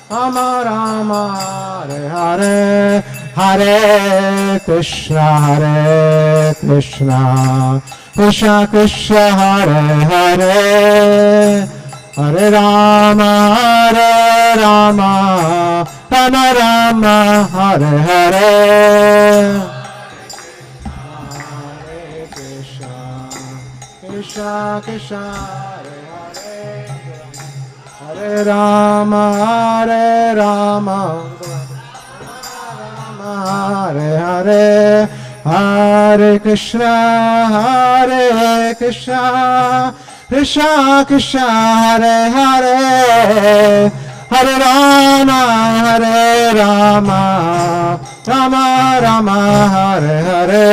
Rama Rama Hare Hare, Hare Krishna Krishna Krishna Hare Hare, Hare Rama Rama Rama Hare Hare, Hare Krishna Krishna Hare Rama Hare Hare, Hare Krishna Krishna Krishna Hare Hare, Hare Rama Rama Hare Hare,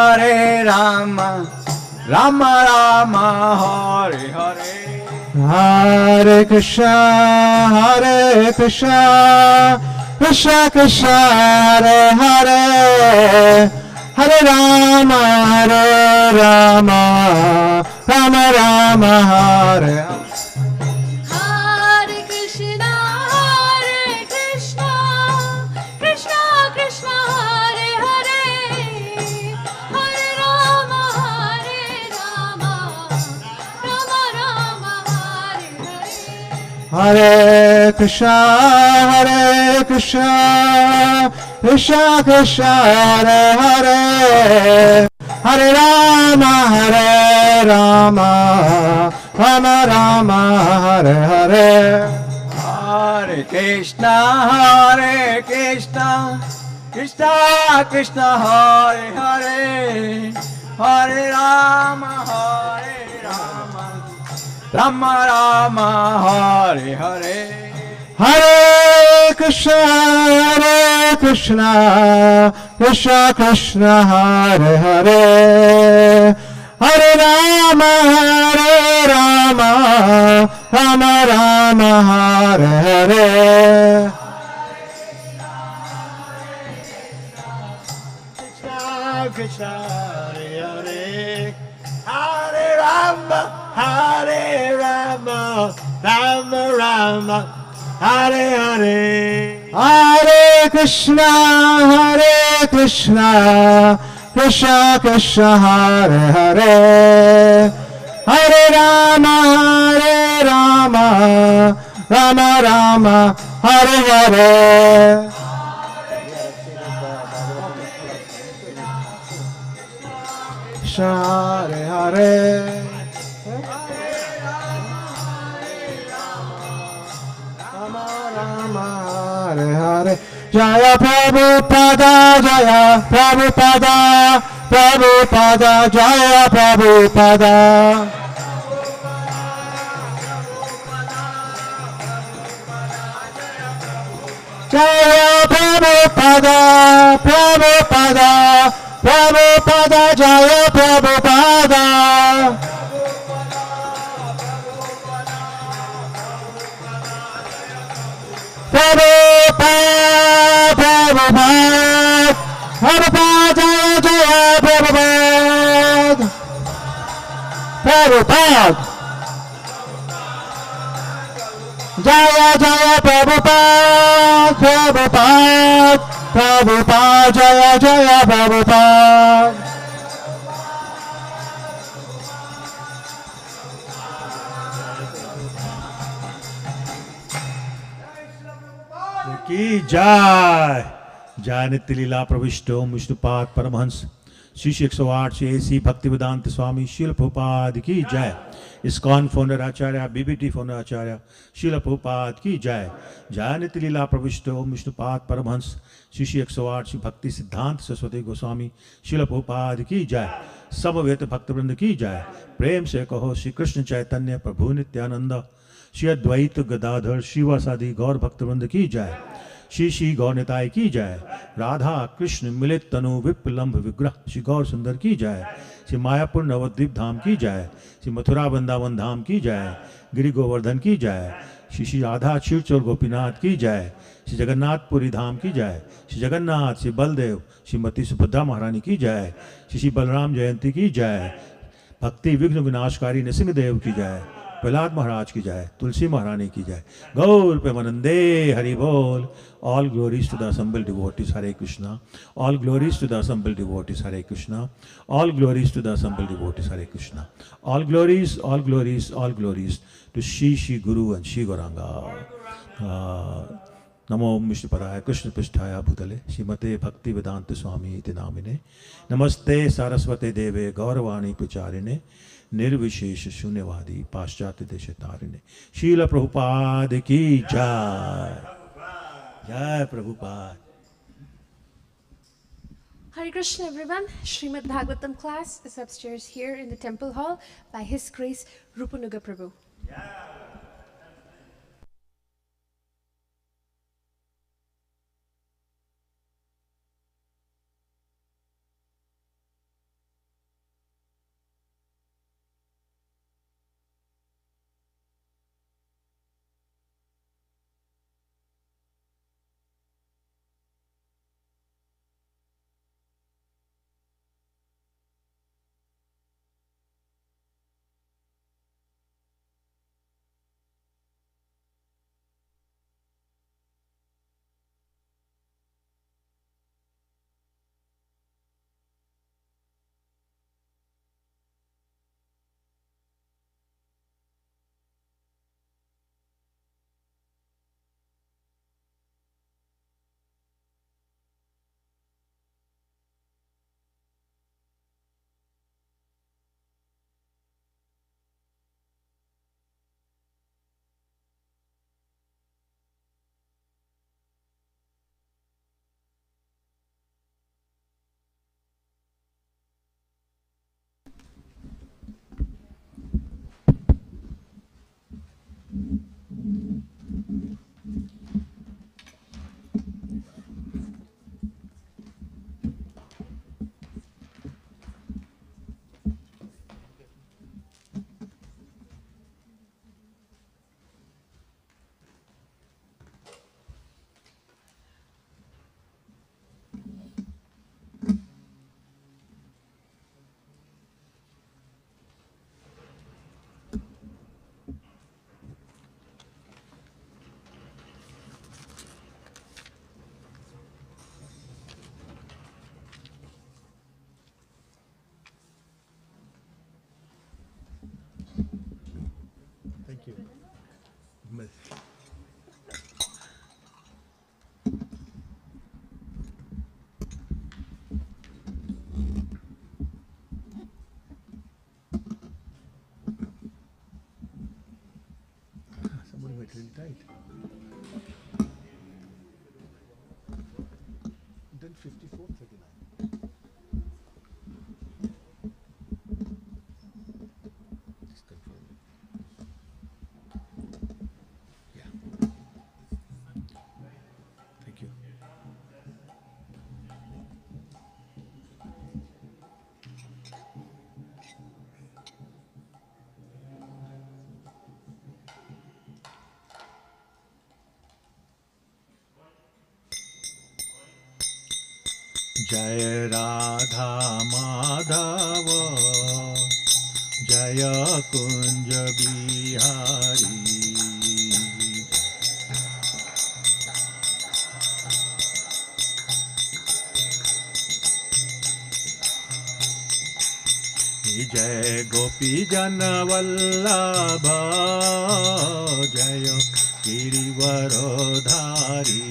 Hare Rama Rama Hare Hare, Hare Krishna Krishna Krishna Hare Hare, Hare Rama Rama Hare Hare, Hare Krishna Krishna Krishna Hare Hare, Hare Rama Rama Hare Hare, Hare Krishna Krishna Krishna Hare Hare, Hare Rama Rama Hare Hare, Hare Krishna Krishna Krishna Hare Hare, Hare Rama Rama Hare Hare, Krishna Hare Hare, Hare Rama Rama Hare Hare, Hare Krishna Krishna Hare Hare, Hare Rama Rama Hare Hare, Hare Hare, Hare Hare, Jaya Prabhupada, Jaya Prabhupada, Jaya Prabhupada, Jaya Prabhupada, Jaya Prabhupada, Prabhupada, Jaya Prabhupada, Jaya Prabhupada, Jaya Prabhupada, की जय। जय नित्य लीला प्रविष्टो विष्णुपाद परमहंस श्री 108 से AC भक्ति वेदांत स्वामी शील प्रभुपाद की जय। ISKCON founder आचार्य BBT founder आचार्य शील प्रभुपाद की जय। जय नित्य लीला प्रविष्टो विष्णुपाद परमहंस श्री 108 श्री भक्ति सिद्धांत सरस्वती गोस्वामी शील प्रभुपाद की जय। सब वेद भक्तवृंद की जय। प्रेम से कहो श्री कृष्ण चैतन्य प्रभु नित्यानंद श्री अद्वैत गदाधर शिवासादि गौर भक्तवृंद की जय। श्री श्री गौर निताय की जय। राधा कृष्ण मिलित तनु विप्लम्भ विग्रह श्री गौर सुंदर की जय। श्री मायापुर नवद्वीप धाम की जय। श्री मथुरा वृंदावन धाम की जय। गिरि गोवर्धन की जय। श्री श्री राधा क्षीरचोर गोपीनाथ की जय। श्री जगन्नाथपुरी धाम की जय। श्री जगन्नाथ, श्री बलदेव, श्रीमती सुभद्रा महारानी की जय, श्री बलराम जयंती की जय, भक्ति विघ्न विनाशकारी नृसिंहदेव की जय, प्रहलाद महाराज की जय, तुलसी महारानी की जय, गौर प्रेमानंदे हरि बोल. All glories to the assembled devotees, Hare Krishna. All glories to the assembled devotees, Hare Krishna. All glories to the assembled devotees, Hare Krishna. All glories, all glories, all glories to Shri Guru and Shri Gauranga. Namo Vishnupadaya Krishna Pisthaya Bhutale Srimate Bhakti Vedanta Swami iti namine. Namaste Saraswate Deve Gauravani Pracharine Nirvishesha Shunyavadi Paschatya Deshatarine. Srila Prabhupada ki jai. Jai Prabhupada. Hare Krishna everyone. Srimad Bhagavatam class is upstairs here in the temple hall by His Grace Rupanuga Prabhu. Thank you. Somebody went really tight. Then 54, 39. Just confirm it. Yeah. Thank you. Jai Radha Madhava Jaya Kunja Bihari Jai Gopi Jana Vallabha Jaya Girivarodhari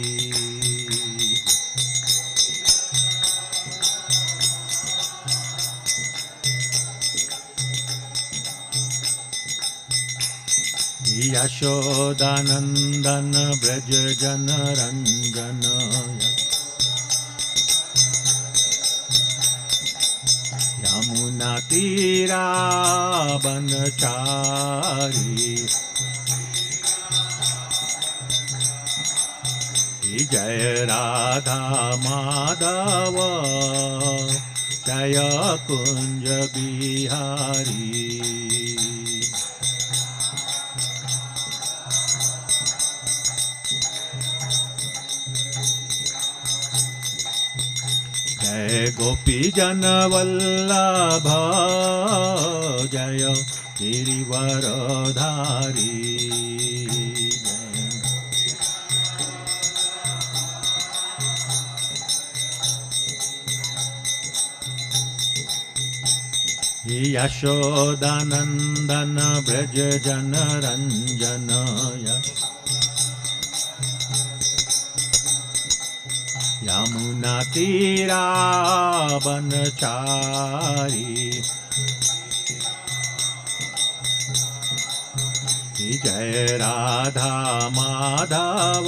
Yashodanandan Braja Jana Ranjana Yamuna Tira Banachari Jaya Radha Madhava Jaya Kunja Bihari जय गोपी जन वल्लभ जय गिरिवरधारी यशोदानंदन ब्रज जन रंजन यमुना तीरा बनचारी जय राधा माधव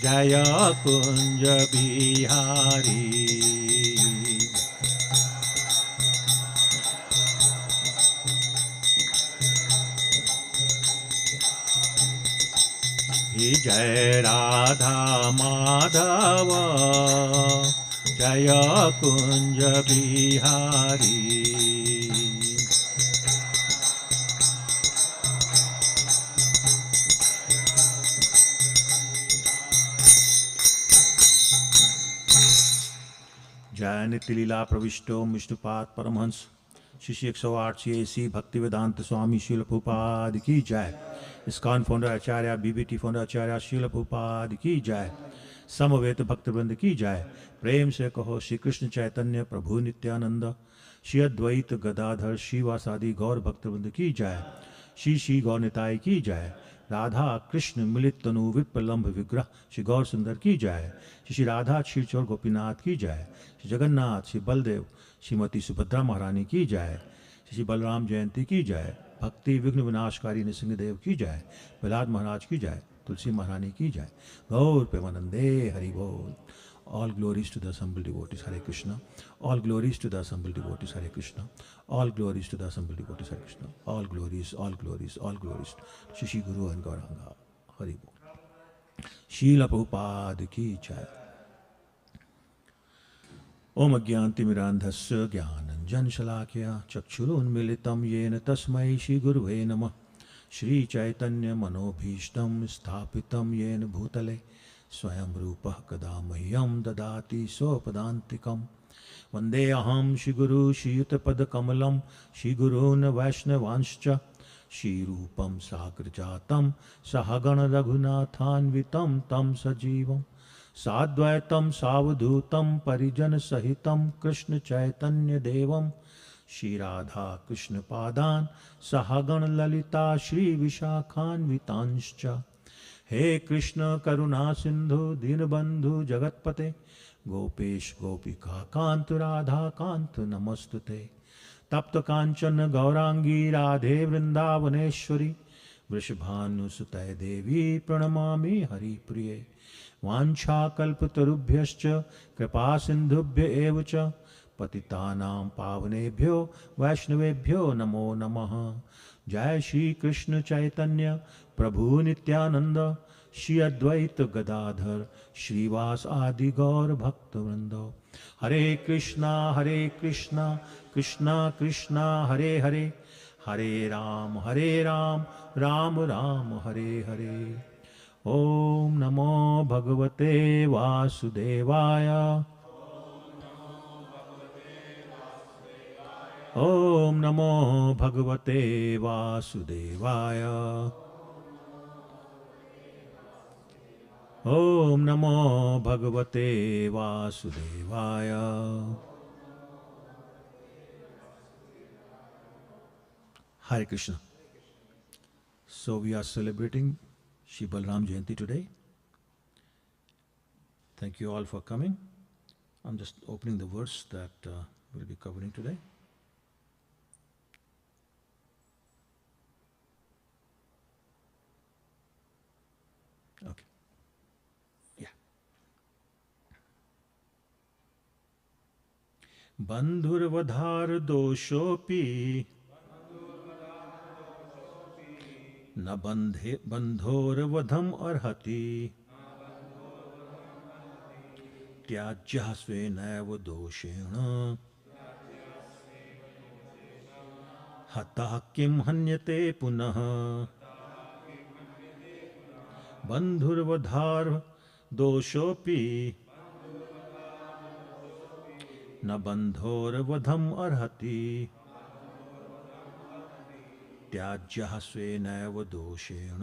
जय कुंज बिहारी जय राधा माधव जय कुंज बिहारी जय नित्य लीला प्रविष्टो विष्णुपाद परमहंस शिष्य 108 AC भक्ति वेदांत स्वामी शिल प्रभुपाद की जय। इस्कॉन फाउंडर आचार्य बीबीटी फाउंडर आचार्य शिल प्रभुपाद की जय। समवेत भक्तवृंद की जय। प्रेम से कहो श्री कृष्ण चैतन्य प्रभु नित्यानंद श्री अद्वैत गदाधर श्रीवासादि गौर भक्तवृंद की जय। श्री श्री गौर निताय की जय। राधा कृष्ण मिलित तनु विप्रलम्भ विग्रह श्री गौर सुंदर की जय। श्री राधा क्षीरचोर गोपीनाथ की जय। श्री जगन्नाथ श्री बलदेव श्रीमती सुभद्रा महारानी की जय। श्री बलराम जयंती की जय। भक्ति विघ्न विनाशकारी नृसिंहदेव की जय। प्रहलाद महाराज की जय। तुलसी महारानी की जय। गौर प्रेमानंदे हरि बोल। All glories to the assembled devotees, Hare Krishna. All glories to the assembled devotees, Hare Krishna. All glories to the assembled devotees, Hare Krishna. All glories, all glories, all glories. Shishi Guru and Gauranga, Hare Bol. Srila Prabhupada ki jai. Om Agyantimirandhasya Jnananjan Shalakya Chakshurunmilitam Yena Tasmai Shri Guruve Namah. Shri Chaitanya Manobhishtam Sthapitam Yena Bhutale स्वयं रूपः कदा मह्यं ददाति स्वपदान्तिकं वन्दे अहं श्रीगुरु श्रीयुतपदकमलं श्रीगुरून् वैष्णवांश्च श्रीरूपं साग्रजातं सहगण रघुनाथान्वितं तं सजीवं साद्वैतं सावधूतं परिजनसहितं कृष्णचैतन्यदेवं श्रीराधा कृष्णपादान् सहगण ललिता श्रीविशाखान्वितांश्च हे कृष्ण करुणा सिंधु दीनबंधु जगतपते गोपेश गोपिका कांत राधा कांत नमस्तुते तप्त कांचन गौरांगी राधे वृंदावनेश्वरी वृषभानुसुते देवी प्रणमामि हरिप्रिये वाञ्छाकल्पतरुभ्यश्च कृपा सिंधुभ्य एव च पतितानां पावनेभ्यो वैष्णवेभ्यो नमो नमः। जय श्री कृष्ण चैतन्य प्रभु नित्यानंद श्री अद्वैत गदाधर श्रीवास आदि गौर भक्तवृंद। हरे कृष्णा कृष्णा कृष्णा हरे हरे हरे राम राम राम हरे हरे। ओम नमो भगवते वासुदेवाय। ओम नमो भगवते वासुदेवाय। ओम नमो भगवते वासुदेवाय। Hare Krishna. So we are celebrating Shri Balram Jayanti today. Thank you all for coming. I'm just opening the verse that we'll be covering today. Okay. Yeah. Bandhurvadhar doshopi न बंधोरवधम अर्हति त्याज्यः स्वेनैव दोषेण हतः किं हन्यते पुनः। बंधुर्वधार दोषोपि न बन्धोर्वधम् अर्हति त्याज्यः स्वेनैव दोषेण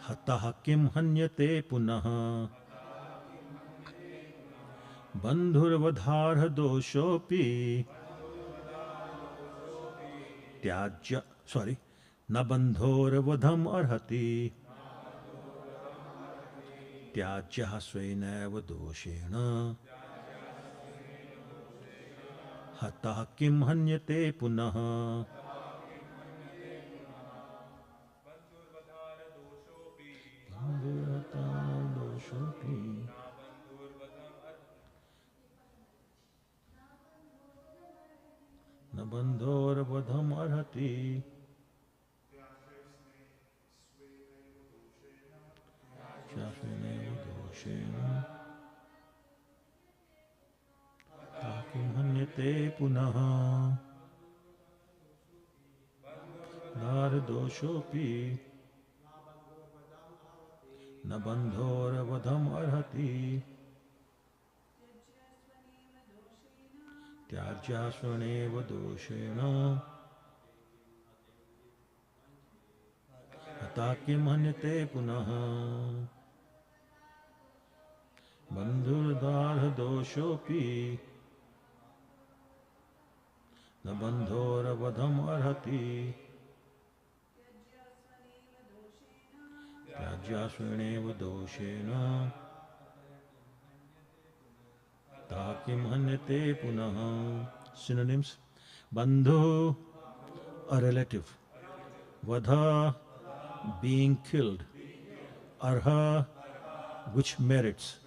हतः किं हन्यते पुनः बन्धुर्वधार्ह दोषोऽपि त्याज्य न बन्धोर्वधम् अर्हति त्याज्यः स्वेनैव दोषेण हतः किं हन्यते पुनः न बन्धोर्वधम् अर्हति स्वेनैव दोषेण किं हन्यते पुनः दारदोषोऽपि न बन्धोर्वधम् अर्हति त्याज्यास्वनेव दोषेण हतः किं हन्यते पुनः बन्धुर्दार्ढदोषोऽपि न बन्धोर्वधम् अर्हति त्याज्यास्वनेव दोषेण हतः किं हन्यते पुनः. Synonyms: bandhu, a relative; vadha, being killed; arha, which merits;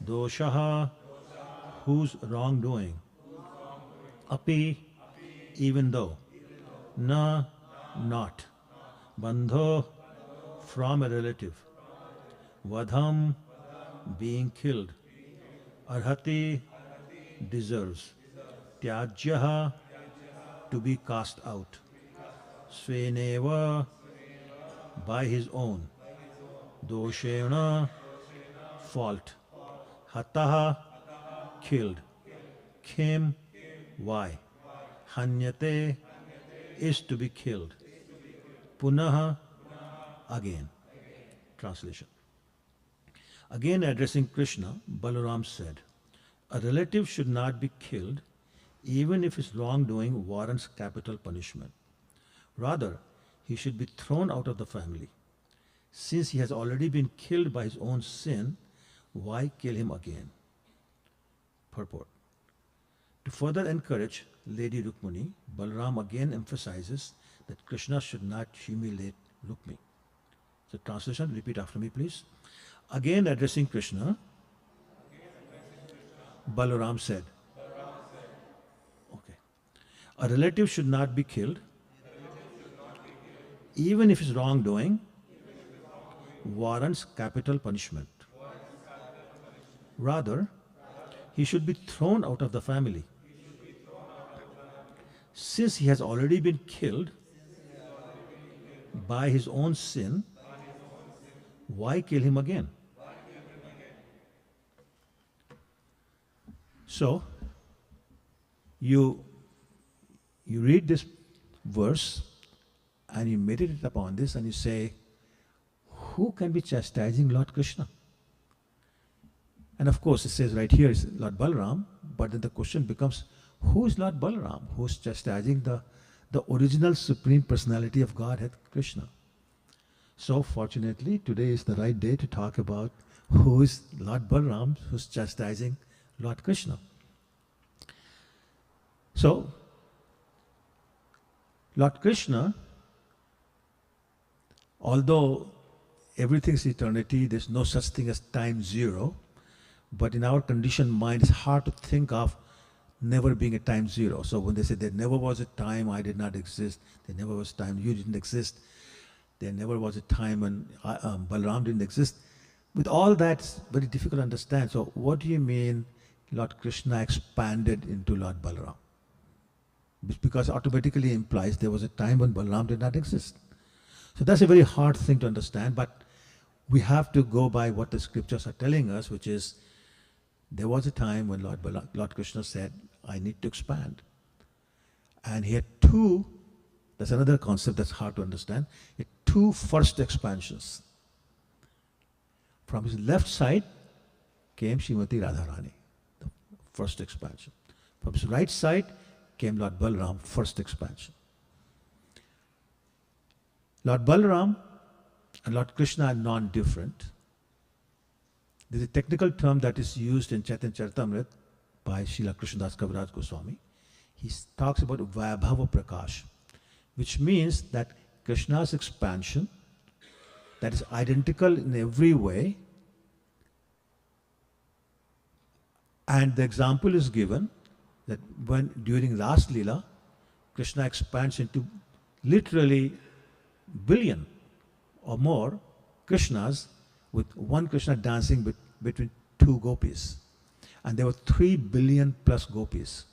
doshaha, whose wrongdoing; api, even though; na, not; bandho, from a relative; vadham, being killed; arhati, deserves; tyajyaha, to be cast out; sveneva, by his own; doshena, fault; hataha, killed; kim, why; hanyate, is to be killed; punaha, again. Translation. Again addressing Krishna, Balaram said, "A relative should not be killed even if his wrongdoing warrants capital punishment. Rather, he should be thrown out of the family. Since he has already been killed by his own sin, why kill him again?" Purport. To further encourage Lady Rukmini, Balaram again emphasizes that Krishna should not humiliate Rukmi. So translation, repeat after me please. Again addressing Krishna, Balaram said, okay, a relative should not be killed even if his wrongdoing warrants capital punishment. Rather, he should be thrown out of the family. Since he has already been killed by his own sin, why kill him again? So, you read this verse and you meditate upon this and you say, who can be chastising Lord Krishna? And of course, it says right here is Lord Balaram, but then the question becomes, who is Lord Balaram? Who is chastising the original Supreme Personality of Godhead, Krishna? So fortunately, today is the right day to talk about who is Lord Balaram, who's chastising Lord Krishna. So, Lord Krishna, although everything is eternity, there's no such thing as time zero, but in our conditioned mind, it's hard to think of never being a time zero. So when they say there never was a time I did not exist, there never was time you didn't exist, there never was a time when Balaram didn't exist. With all that, it's very difficult to understand. So what do you mean Lord Krishna expanded into Lord Balaram? Because automatically implies there was a time when Balaram did not exist. So that's a very hard thing to understand, but we have to go by what the scriptures are telling us, which is There was a time when Lord Krishna said, I need to expand. And he had two, that's another concept that's hard to understand, he had two first expansions. From his left side came Srimati Radharani, the first expansion. From his right side came Lord Balaram, first expansion. Lord Balaram and Lord Krishna are non-different. There's a technical term that is used in Chaitanya Charitamrita by Srila Krishnadas Kaviraj Goswami. He talks about Vaibhava Prakash, which means that Krishna's expansion, that is identical in every way, and the example is given that when during Ras Leela, Krishna expands into literally billion or more Krishnas, with one Krishna dancing between two gopis. And there were 3 billion plus gopis.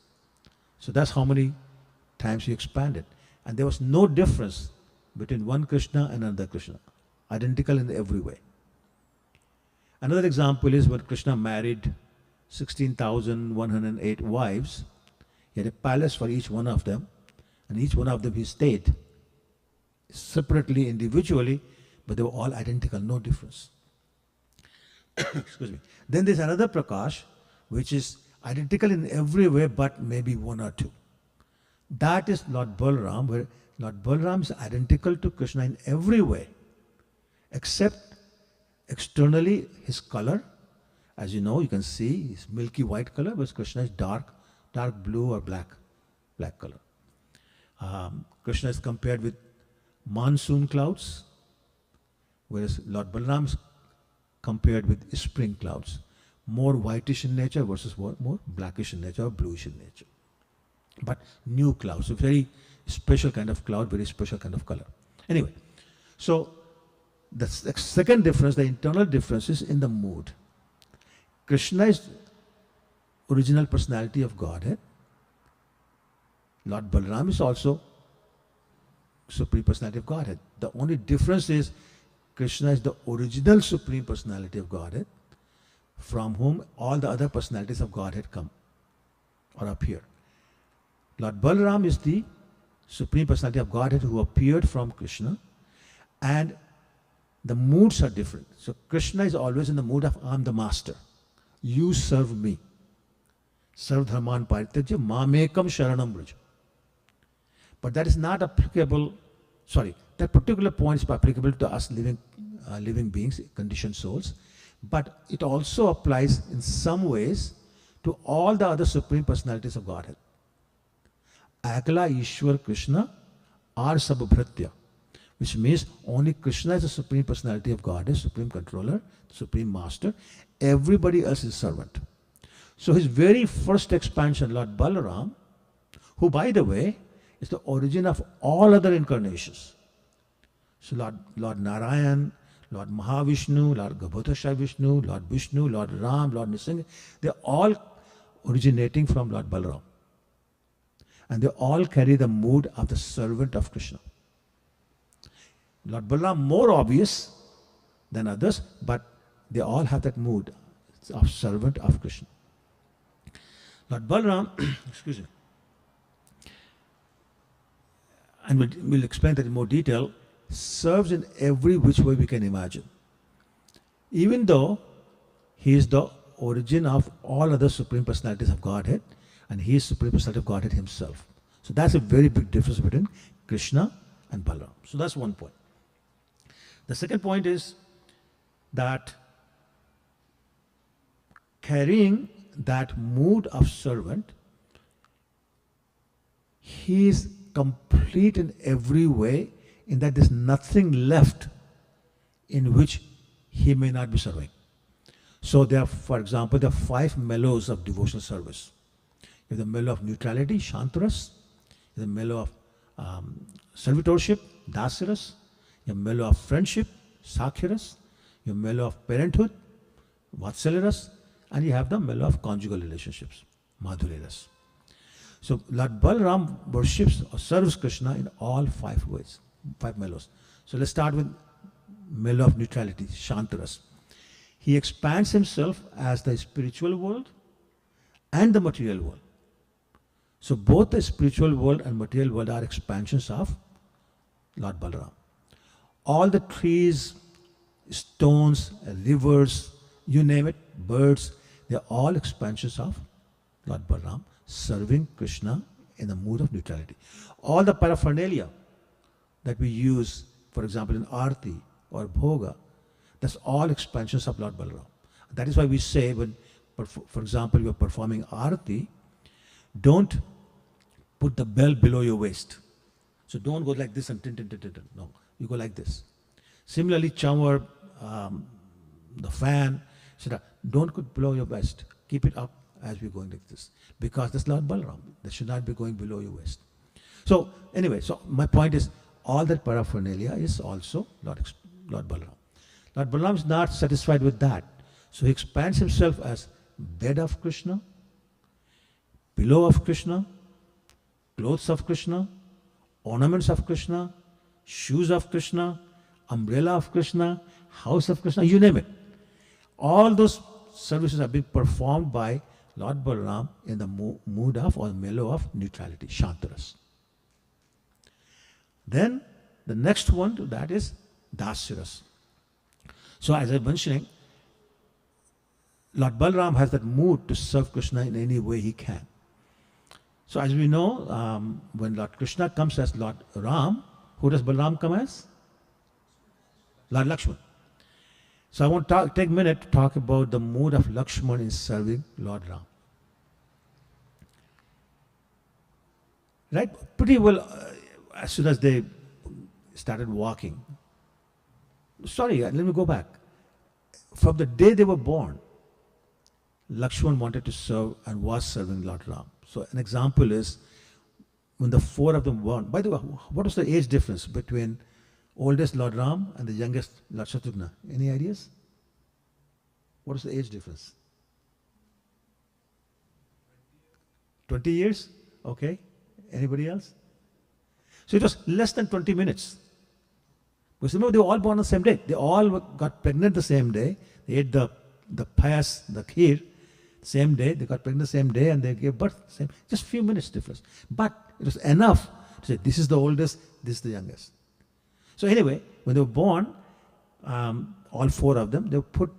So that's how many times he expanded. And there was no difference between one Krishna and another Krishna. Identical in every way. Another example is when Krishna married 16,108 wives. He had a palace for each one of them. And each one of them he stayed separately, individually, but they were all identical, no difference. Excuse me. Then there's another Prakash, which is identical in every way, but maybe one or two. That is Lord Balaram, where Lord Balaram is identical to Krishna in every way, except externally his color. As you know, you can see his milky white color, whereas Krishna is dark blue or black color. Krishna is compared with monsoon clouds, whereas Lord Balaram is compared with spring clouds. More whitish in nature versus more blackish in nature or bluish in nature. But new clouds, a very special kind of cloud, very special kind of color. Anyway, so the second difference, the internal difference is in the mood. Krishna is original personality of Godhead. Lord Balaram is also Supreme Personality of Godhead. The only difference is Krishna is the original Supreme Personality of Godhead, from whom all the other personalities of Godhead come or appear. Lord Balaram is the Supreme Personality of Godhead who appeared from Krishna, and the moods are different. So Krishna is always in the mood of, I'm the master. You serve me. Sarv dharman parityajya mamekam sharanam braja. But that is not applicable, that particular point is applicable to us living beings, conditioned souls, but it also applies in some ways to all the other Supreme Personalities of Godhead. Akala Ishwar Krishna are sabhritya, which means only Krishna is the Supreme Personality of Godhead, Supreme Controller, Supreme Master. Everybody else is servant. So his very first expansion, Lord Balaram, who by the way is the origin of all other incarnations. So Lord Narayan, Lord Mahavishnu, Lord Gabhotashai Vishnu, Lord Vishnu, Lord Ram, Lord Nisingha, they're all originating from Lord Balaram. And they all carry the mood of the servant of Krishna. Lord Balaram more obvious than others, but they all have that mood of servant of Krishna. Lord Balaram, excuse me, and we'll explain that in more detail, serves in every which way we can imagine. Even though he is the origin of all other Supreme Personalities of Godhead, and he is Supreme Personality of Godhead himself. So that's a very big difference between Krishna and Balaram. So that's one point. The second point is that carrying that mood of servant, he is complete in every way, in that there's nothing left in which he may not be serving. So there are, for example, there are 5 mellows of devotional service. You have the mellow of neutrality, Shantaras. You have the mellow of servitorship, Dasiras. You have mellow of friendship, Sakhiras. You have mellow of parenthood, Vatsalaras. And you have the mellow of conjugal relationships, Madhuriras. So Lord Balaram worships or serves Krishna in all 5 ways, 5 mellows. So let's start with mellow of neutrality, Shantaras. he expands himself as the spiritual world and the material world. So both the spiritual world and material world are expansions of Lord Balaram. All the trees, stones, rivers, you name it, birds, they're all expansions of Lord Balaram serving Krishna in the mood of neutrality. All the paraphernalia that we use, for example, in Arti or Bhoga, that's all expansions of Lord Balaram. That is why we say when, for example, you are performing Arti, don't put the bell below your waist. So don't go like this and tin, tin, tin, tin, tin. No, you go like this. Similarly, chamar, the fan, etc. Don't go below your waist. Keep it up as we're going like this. Because that's Lord Balaram. That should not be going below your waist. So anyway, so my point is, all that paraphernalia is also Lord Balaram. Lord Balaram is not satisfied with that. So he expands himself as bed of Krishna, pillow of Krishna, clothes of Krishna, ornaments of Krishna, shoes of Krishna, umbrella of Krishna, house of Krishna, you name it. All those services are being performed by Lord Balaram in the mood of or mellow of neutrality, Shantaras. Then the next one to that is Dasyaras. So as I was mentioning, Lord Balaram has that mood to serve Krishna in any way he can. So as we know, when Lord Krishna comes as Lord Ram, who does Balaram come as? Lord Lakshman. So I want to take a minute to talk about the mood of Lakshman in serving Lord Ram. Right? Pretty well, as soon as they started walking. Sorry, let me go back. From the day they were born, Lakshman wanted to serve and was serving Lord Ram. So an example is when the four of them born. By the way, what was the age difference between oldest Lord Ram and the youngest Lord Shatrughna? Any ideas? What is the age difference? 20 years? Okay. Anybody else? So it was less than 20 minutes. Because remember, they were all born on the same day. They all got pregnant the same day. They ate the payas, the kheer, same day. They got pregnant the same day and they gave birth same. Just few minutes difference. But it was enough to say, this is the oldest, this is the youngest. So anyway, when they were born, all four of them, they were put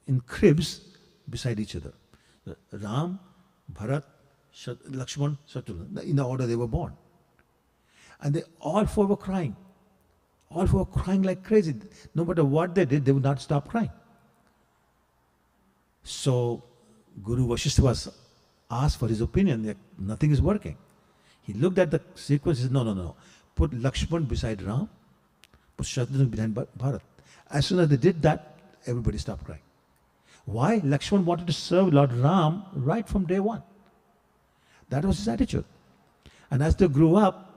in cribs beside each other. Ram, Bharat, Lakshman, Shatrughna, in the order they were born. And they all four were crying. All four were crying like crazy. No matter what they did, they would not stop crying. So Guru Vasishtha was asked for his opinion that nothing is working. He looked at the sequence and said, no. Put Lakshman beside Ram, put Shatrughna behind Bharat. As soon as they did that, everybody stopped crying. Why? Lakshman wanted to serve Lord Ram right from day one. That was his attitude. And as they grew up,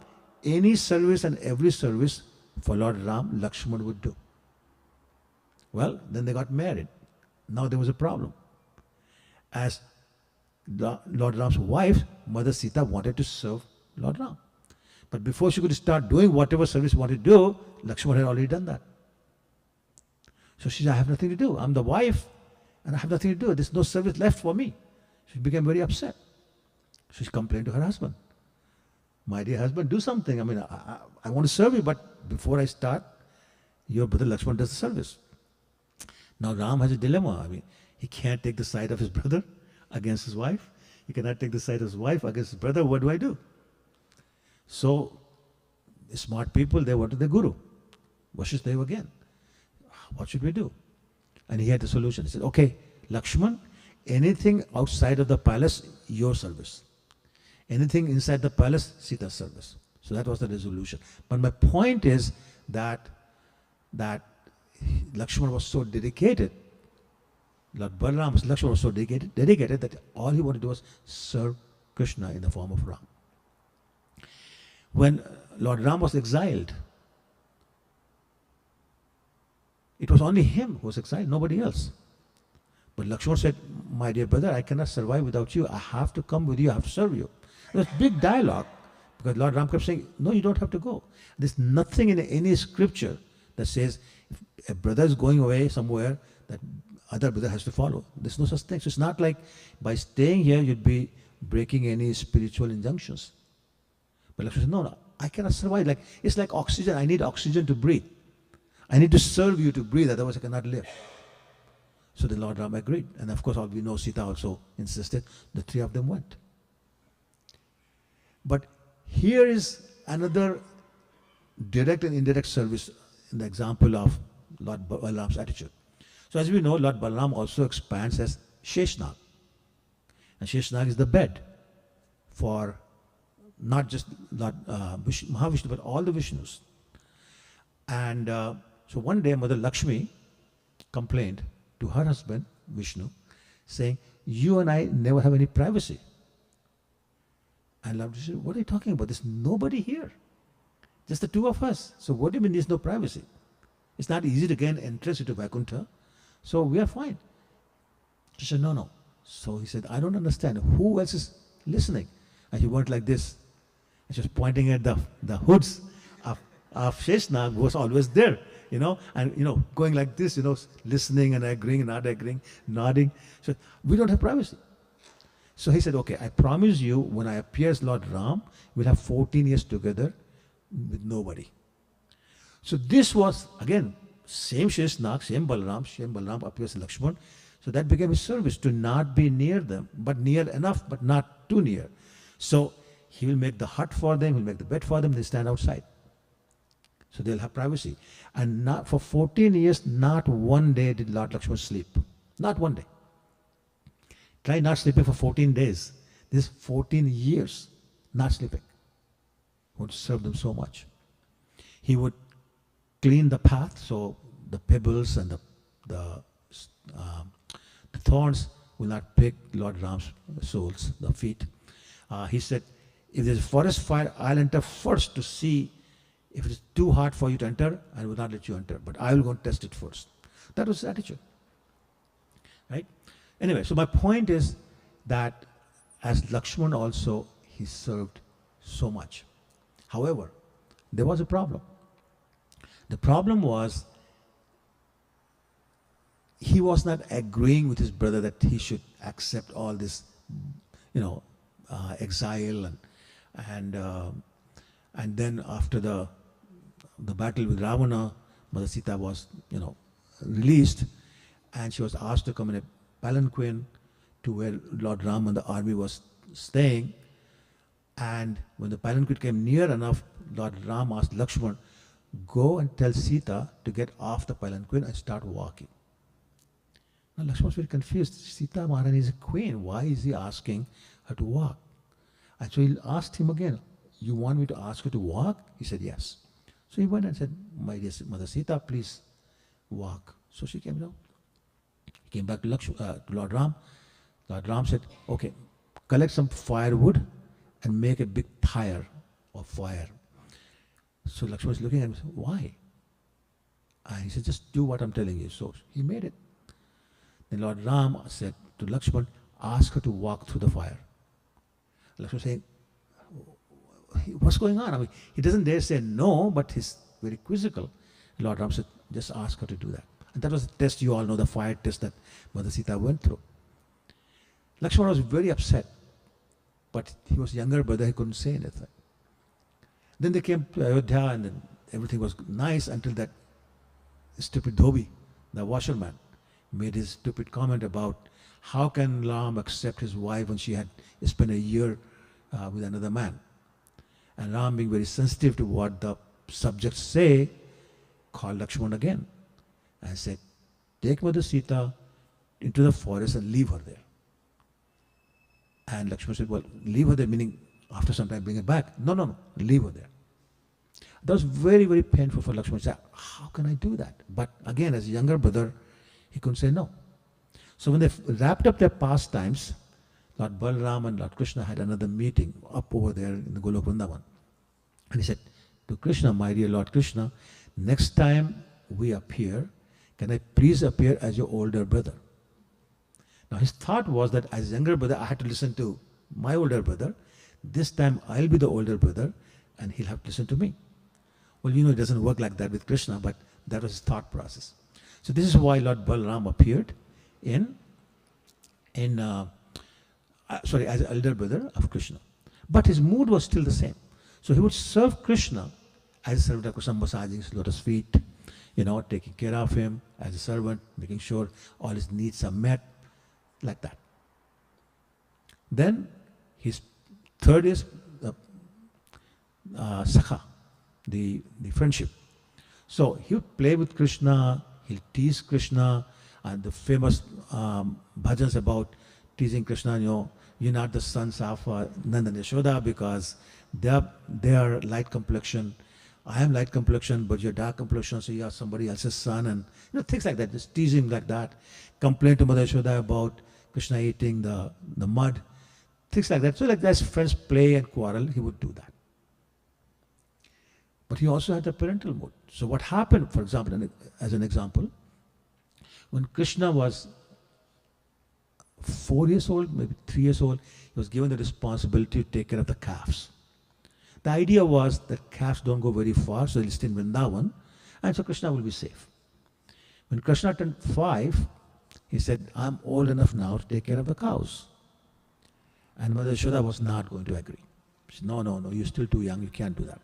any service and every service for Lord Ram, Lakshman would do. Well, then they got married. Now there was a problem. As Lord Ram's wife, Mother Sita, wanted to serve Lord Ram. But before she could start doing whatever service she wanted to do, Lakshman had already done that. So she said, I have nothing to do. I'm the wife and I have nothing to do. There's no service left for me. She became very upset. She complained to her husband. My dear husband, do something. I mean, I want to serve you, but before I start, your brother Lakshman does the service. Now Ram has a dilemma. I mean, he can't take the side of his brother against his wife. He cannot take the side of his wife against his brother. What do I do? So, the smart people, they went to the Guru. Vasishtha again. What should we do? And he had the solution. He said, okay, Lakshman, anything outside of the palace, your service. Anything inside the palace, Sita's service. So that was the resolution. But my point is that Lakshman was so dedicated, Lord Balaram, Lakshman was so dedicated that all he wanted to do was serve Krishna in the form of Ram. When Lord Ram was exiled, it was only him who was exiled, nobody else. But Lakshman said, my dear brother, I cannot survive without you. I have to come with you. I have to serve you. There was big dialogue because Lord Ram kept saying, no, you don't have to go. There's nothing in any scripture that says if a brother is going away somewhere that other brother has to follow. There's no such thing. So it's not like by staying here you'd be breaking any spiritual injunctions. But Lakshmana said, no, no, I cannot survive. Like it's like oxygen. I need oxygen to breathe. I need to serve you to breathe, otherwise I cannot live. So the Lord Ram agreed. And of course, all we know, Sita also insisted. The three of them went. But here is another direct and indirect service in the example of Lord Balaram's attitude. So as we know, Lord Balaram also expands as Sheshnag. And Sheshnag is the bed for not just Lord Mahavishnu, but all the Vishnus. And so one day Mother Lakshmi complained to her husband, Vishnu, saying, you and I never have any privacy. And Lord Vishnu said, what are you talking about? There's nobody here. Just the two of us. So what do you mean there's no privacy? It's not easy to gain entrance into Vaikuntha. So we are fine. She said, no, no. So he said, I don't understand. Who else is listening? And he went like this. And she was pointing at the hoods of Sheshnag, who was always there, and, going like this, listening and agreeing and not agreeing, nodding. So we don't have privacy. So he said, okay, I promise you, when I appear as Lord Ram, we'll have 14 years together with nobody. So this was, again, same Sheshnag, same Balaram appears as Lakshman. So that became his service, to not be near them, but near enough, but not too near. So he will make the hut for them, he'll make the bed for them, they stand outside. So they'll have privacy. And not, for 14 years, not one day did Lord Lakshman sleep. Not one day. Try not sleeping for 14 days. This 14 years, not sleeping. Would serve them so much. He would clean the path, so the pebbles and the thorns will not prick Lord Ram's soles, the feet. He said, if there's a forest fire, I'll enter first to see if it is too hard for you to enter, I will not let you enter. But I will go and test it first. That was his attitude. Right? Anyway, so my point is that as Lakshman also, he served so much. However, there was a problem. The problem was he was not agreeing with his brother that he should accept all this, exile and then after the battle with Ravana, Mother Sita was, released, and she was asked to come in a palanquin to where Lord Ram and the army was staying. And when the palanquin came near enough, Lord Ram asked Lakshman, go and tell Sita to get off the palanquin and start walking. Now Lakshman was very confused. Sita Maharani is a queen. Why is he asking her to walk? And so he asked him again, you want me to ask her to walk? He said, yes. So he went and said, my dear Mother Sita, please walk. So she came down. He came back to Lord Ram. Lord Ram said, okay, collect some firewood and make a big pyre of fire. So Lakshman was looking at him and said, why? And he said, just do what I'm telling you. So he made it. Then Lord Ram said to Lakshman, ask her to walk through the fire. Lakshman saying, what's going on? I mean, he doesn't dare say no, but he's very quizzical. Lord Ram said, just ask her to do that. And that was the test, you all know, the fire test that Mother Sita went through. Lakshman was very upset, but he was younger brother, he couldn't say anything. Then they came to Ayodhya and then everything was nice until that stupid Dhobi, the washerman, made his stupid comment about how can Ram accept his wife when she had spent a year with another man. And Ram, being very sensitive to what the subjects say, called Lakshman again and said, take Mother Sita into the forest and leave her there. And Lakshman said, well, leave her there, meaning after some time bring her back. No, no, no, leave her there. That was very, very painful for Lakshman. He said, how can I do that? But again, as a younger brother, he couldn't say no. So when they wrapped up their pastimes, Lord Balaram and Lord Krishna had another meeting up over there in the Golok Vrindavan. And he said to Krishna, my dear Lord Krishna, next time we appear, can I please appear as your older brother? Now his thought was that as younger brother, I had to listen to my older brother. This time I'll be the older brother and he'll have to listen to me. Well, it doesn't work like that with Krishna, but that was his thought process. So this is why Lord Balaram appeared as an elder brother of Krishna. But his mood was still the same. So he would serve Krishna as a servant of Krishna, massaging his lotus feet, taking care of him as a servant, making sure all his needs are met, like that. Then his third is the Sakha, the friendship. So he would play with Krishna, he'll tease Krishna, and the famous bhajans about teasing Krishna, you're not the sons of Nanda and Yashoda because they are light complexion. I am light complexion, but you're dark complexion, so you are somebody else's son, and things like that, just teasing like that. Complain to Mother Yashoda about Krishna eating the mud, things like that. So like as friends play and quarrel, he would do that. But he also had the parental mood. So what happened, for example, as an example, when Krishna was 4 years old, maybe 3 years old, he was given the responsibility to take care of the calves. The idea was that calves don't go very far, so they'll stay in Vrindavan, and so Krishna will be safe. When Krishna turned 5, he said, I'm old enough now to take care of the cows. And Mother Yashoda was not going to agree. She said, no, you're still too young, you can't do that.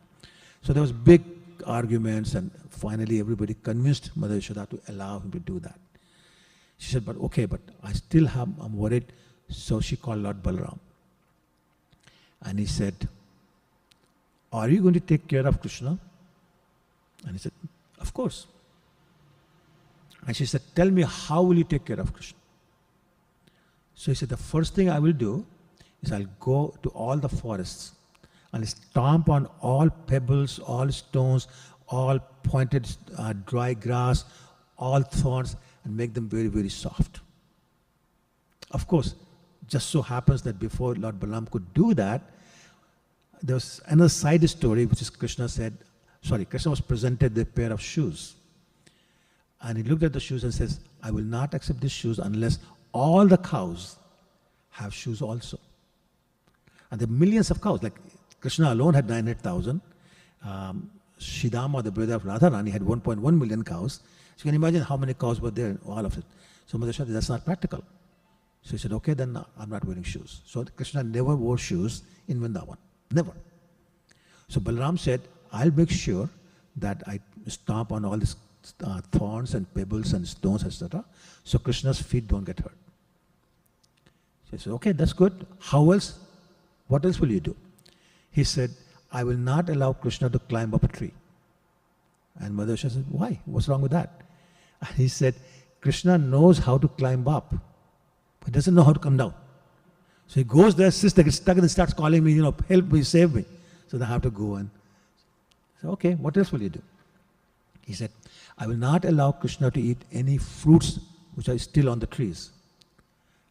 So there was big arguments, and finally everybody convinced Mother Yashoda to allow him to do that. She said, but I'm worried. So she called Lord Balaram. And he said, are you going to take care of Krishna? And he said, of course. And she said, tell me, how will you take care of Krishna? So he said, the first thing I will do is I'll go to all the forests and stomp on all pebbles, all stones, all pointed dry grass, all thorns, and make them very, very soft. Of course, just so happens that before Lord Balaram could do that, there was another side story, which is Krishna was presented with a pair of shoes. And he looked at the shoes and says, I will not accept these shoes unless all the cows have shoes also. And there are millions of cows, like Krishna alone had 900,000. Shidama, the brother of Radharani, had 1.1 million cows. So you can imagine how many cows were there, all of it. So Mother Yashoda, that's not practical. So he said, okay, then I'm not wearing shoes. So Krishna never wore shoes in Vrindavan. Never. So Balaram said, I'll make sure that I stomp on all these thorns and pebbles and stones, etc. So Krishna's feet don't get hurt. So he said, okay, that's good. How else? What else will you do? He said, I will not allow Krishna to climb up a tree. And Mother Yashoda said, why? What's wrong with that? And he said, Krishna knows how to climb up, but doesn't know how to come down. So he goes there, sits there, gets stuck, and starts calling me, help me, save me. So they have to go and say, okay, what else will you do? He said, I will not allow Krishna to eat any fruits which are still on the trees.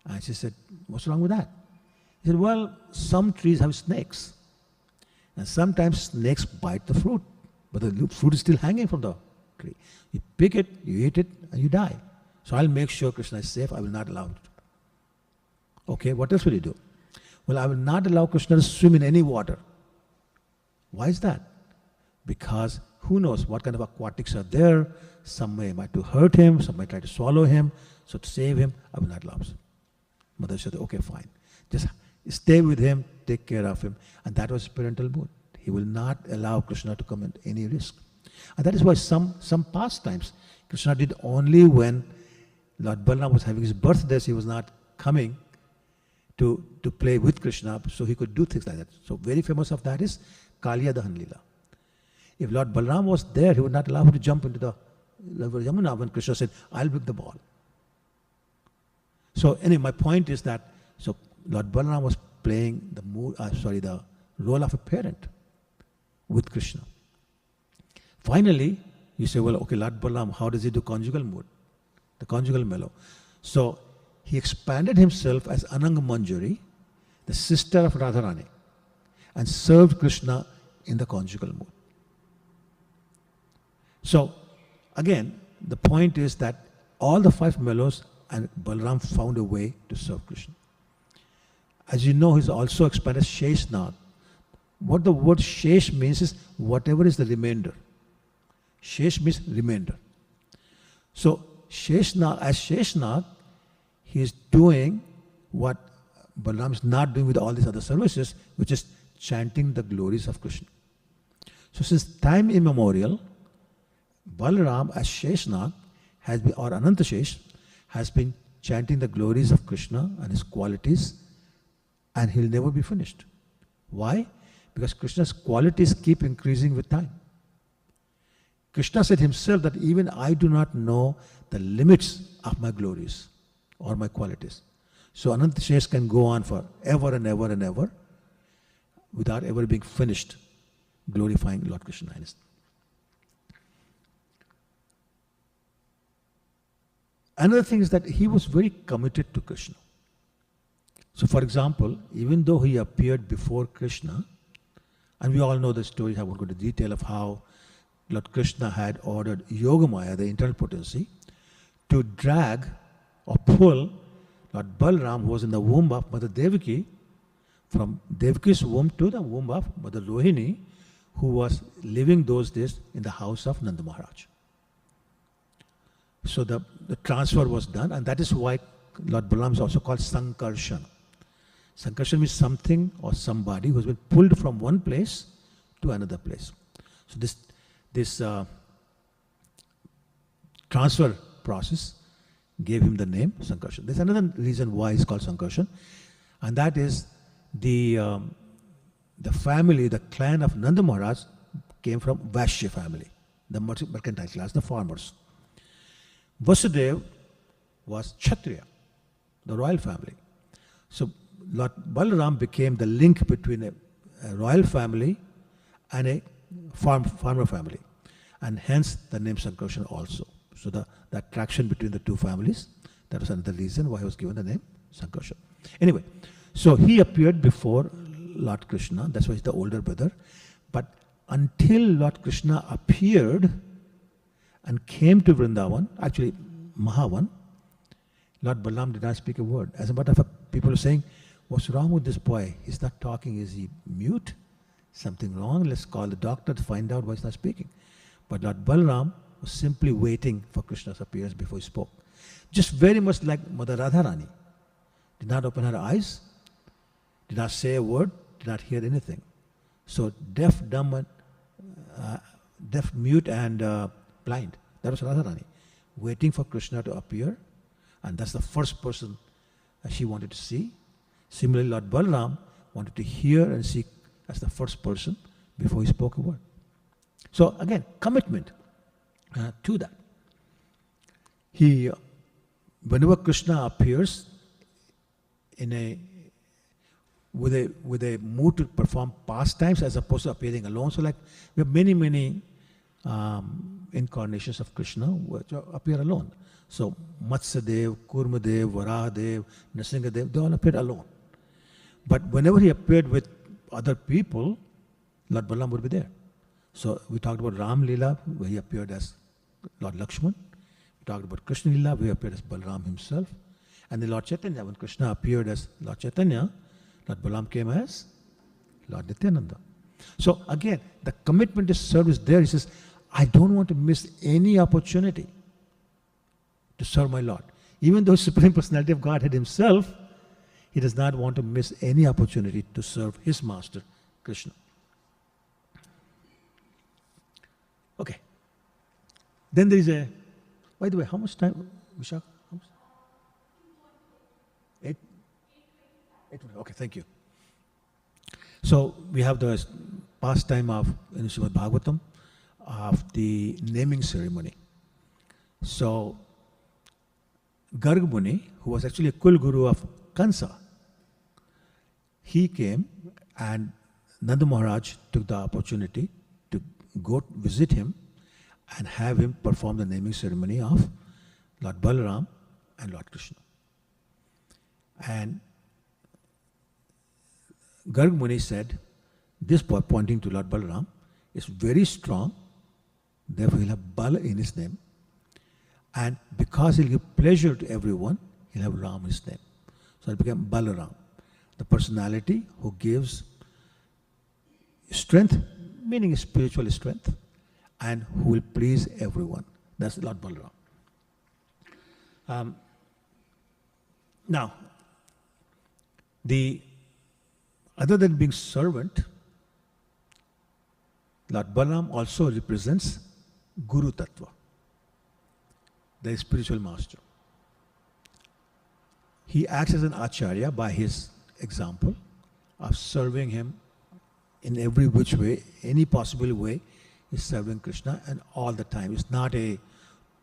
And she said, what's wrong with that? He said, well, some trees have snakes. And sometimes snakes bite the fruit, but the fruit is still hanging from the tree. You pick it, you eat it, and you die. So I'll make sure Krishna is safe. I will not allow it. Okay, what else will you do? Well, I will not allow Krishna to swim in any water. Why is that? Because who knows what kind of aquatics are there. Some may try to hurt him, some may try to swallow him. So to save him, I will not allow him. Mother said, okay, fine. Just stay with him, take care of him. And that was his parental mood. He will not allow Krishna to come at any risk. And that is why some pastimes Krishna did only when Lord Balaram was having his birthdays. He was not coming to play with Krishna, so he could do things like that. So very famous of that is Kaliya Dahan Leela. If Lord Balaram was there, he would not allow him to jump into the river Yamuna when Krishna said, I'll pick the ball. So anyway, my point is that so Lord Balaram was playing the role of a parent with Krishna. Finally, you say, well, okay, Lord Balaram, how does he do conjugal mood? The conjugal mellow. So he expanded himself as Anang Manjari, the sister of Radharani, and served Krishna in the conjugal mood. So again, the point is that all the 5 mellows and Balaram found a way to serve Krishna. As you know, he's also expanded Sheshnag. What the word Shesh means is whatever is the remainder. Shesh means remainder. So Sheshnag, as Sheshnag, he is doing what Balaram is not doing with all these other services, which is chanting the glories of Krishna. So since time immemorial, Balaram as Sheshnag has been, or Anantashesh, has been chanting the glories of Krishna and his qualities, and he'll never be finished. Why? Because Krishna's qualities keep increasing with time. Krishna said himself that even I do not know the limits of my glories or my qualities. So Anantashesh can go on for ever and ever and ever without ever being finished glorifying Lord Krishna. Another thing is that he was very committed to Krishna. So for example, even though he appeared before Krishna, and we all know the story, I won't go into detail of how Lord Krishna had ordered Yogamaya, the internal potency, to drag or pull Lord Balaram, who was in the womb of Mother Devaki, from Devaki's womb to the womb of Mother Rohini, who was living those days in the house of Nanda Maharaj. So the transfer was done, and that is why Lord Balaram is also called Sankarshan. Sankarshan means something or somebody who has been pulled from one place to another place. So this transfer process gave him the name Sankarshan. There's another reason why he's called Sankarshan, and that is the family, the clan of Nanda Maharaj came from Vaishya family, the mercantile class, the farmers. Vasudev was Kshatriya, the royal family. So Lord Balaram became the link between a royal family and a farmer family, and hence the name Sankarshan also. So the attraction between the two families, that was another reason why he was given the name Sankarshan. Anyway, so he appeared before Lord Krishna, that's why he's the older brother. But until Lord Krishna appeared and came to Vrindavan, actually Mahavan, Lord Balaram did not speak a word. As a matter of fact, people are saying, what's wrong with this boy? He's not talking. Is he mute? Something wrong? Let's call the doctor to find out why he's not speaking. But Lord Balaram was simply waiting for Krishna's appearance before he spoke. Just very much like Mother Radharani. Did not open her eyes, did not say a word, did not hear anything. So deaf, dumb, deaf, mute and blind. That was Radharani, waiting for Krishna to appear, and that's the first person she wanted to see. Similarly, Lord Balaram wanted to hear and see as the first person before he spoke a word. So again, commitment to that. Whenever Krishna appears with a mood to perform pastimes as opposed to appearing alone. So like we have many incarnations of Krishna which appear alone. So Matsyadev, Kurmadev, Varahadev, Nrsingadev, they all appeared alone. But whenever he appeared with other people, Lord Balaram would be there. So we talked about Ram Leela, where he appeared as Lord Lakshman. We talked about Krishna Leela, where he appeared as Balaram himself. And then Lord Chaitanya, when Krishna appeared as Lord Chaitanya, Lord Balaram came as Lord Nityananda. So again, the commitment to serve is there. He says, I don't want to miss any opportunity to serve my Lord. Even though Supreme Personality of Godhead himself, he does not want to miss any opportunity to serve his master, Krishna. Okay. Then there is by the way, how much time, Vishak? 8? Okay, thank you. So we have the pastime of in Srimad Bhagavatam of the naming ceremony. So Garg Muni, who was actually a Kul Guru of Kansa, he came and Nanda Maharaj took the opportunity to go visit him and have him perform the naming ceremony of Lord Balaram and Lord Krishna. And Garg Muni said, this boy, pointing to Lord Balaram, is very strong, therefore he'll have Bala in his name. And because he'll give pleasure to everyone, he'll have Ram in his name. So it became Balaram, the personality who gives strength, meaning spiritual strength, and who will please everyone. That's Lord Balaram. Now, other than being servant, Lord Balaram also represents Guru Tattva, the spiritual master. He acts as an acharya by his example of serving him in every which way, any possible way. He's serving Krishna, and all the time. It's not a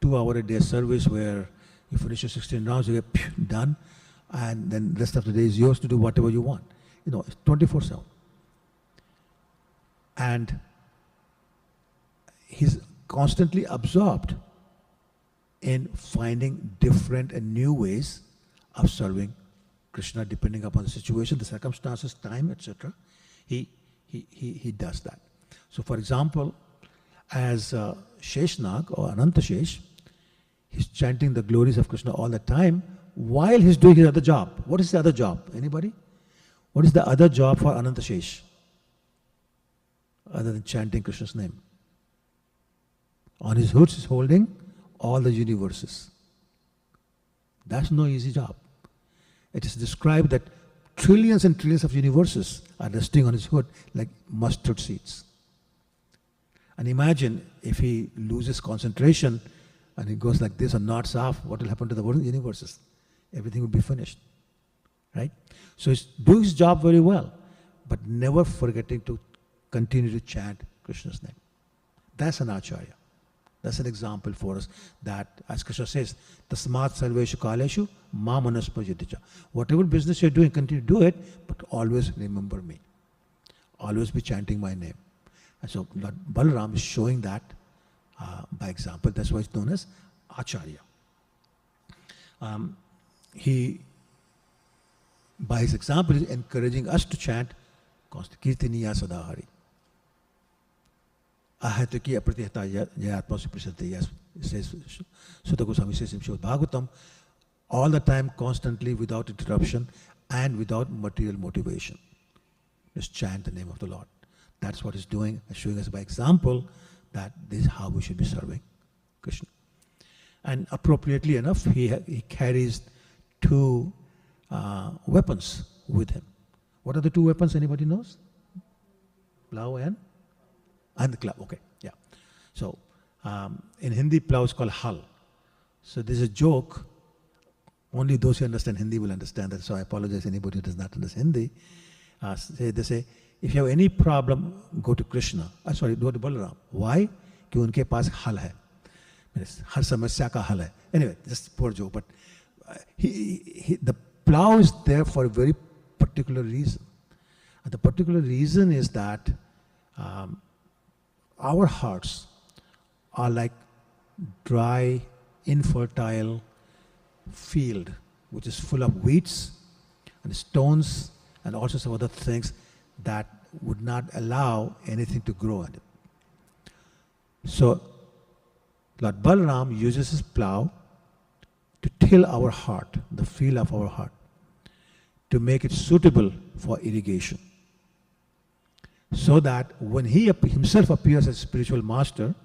2-hour a day service where you finish your 16 rounds, you get done, and then the rest of the day is yours to do whatever you want. It's 24/7. And he's constantly absorbed in finding different and new ways of serving Krishna, depending upon the situation, the circumstances, time, etc. He does that. So, for example, as Sheshnag or Anantashesh, he's chanting the glories of Krishna all the time while he's doing his other job. What is the other job? Anybody? What is the other job for Anantashesh other than chanting Krishna's name? On his hoods, he's holding all the universes. That's no easy job. It is described that trillions and trillions of universes are resting on his hood like mustard seeds. And imagine if he loses concentration and he goes like this or nods off, what will happen to the world universes? Everything will be finished. Right? So he's doing his job very well, but never forgetting to continue to chant Krishna's name. That's an acharya. That's an example for us that, as Krishna says, Tasmat Sarveshu Kaleshu Ma Manaspajiticha. Whatever business you're doing, continue to do it, but always remember me. Always be chanting my name. And so Lord Balaram is showing that by example. That's why it's known as Acharya. He, by his example, is encouraging us to chant Kirtiniya Sadahari. Ahataki apratihata yatma suprasati. Yes, it says, Sutta Goswami says in Srimad Bhagavatam, all the time, constantly, without interruption and without material motivation. Just chant the name of the Lord. That's what he's doing, showing us by example that this is how we should be serving Krishna. And appropriately enough, he carries 2 weapons with him. What are the 2 weapons? Anybody knows? Plow and the club. Okay, yeah. So in Hindi, plow is called hal. So there's a joke. Only those who understand Hindi will understand that. So I apologize anybody who does not understand Hindi. They say, if you have any problem, go to Krishna. Go to Balaram. Why? Because unke paas hal hai. Har samasya ka hal hai. Anyway, just poor joke. But the plow is there for a very particular reason. And the particular reason is that our hearts are like dry, infertile field, which is full of weeds and stones and all sorts of other things that would not allow anything to grow in it. So, Lord Balaram uses his plow to till our heart, the field of our heart, to make it suitable for irrigation. So that when he himself appears as spiritual master,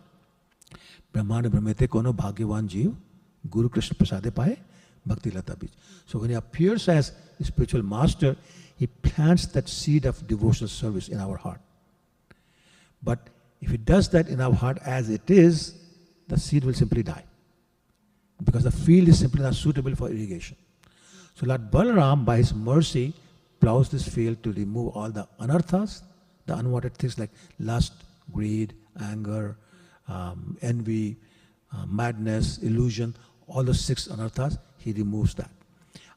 Brahmana Brahmete Kono Bhagyavan Jeev, Guru Krishna Prasade Paye, Bhakti Lata Bij. So when he appears as a spiritual master, he plants that seed of devotional service in our heart. But if he does that in our heart as it is, the seed will simply die. Because the field is simply not suitable for irrigation. So Lord Balaram, by his mercy, plows this field to remove all the anarthas, the unwanted things like lust, greed, anger, envy, madness, illusion, all the 6 anarthas, he removes that.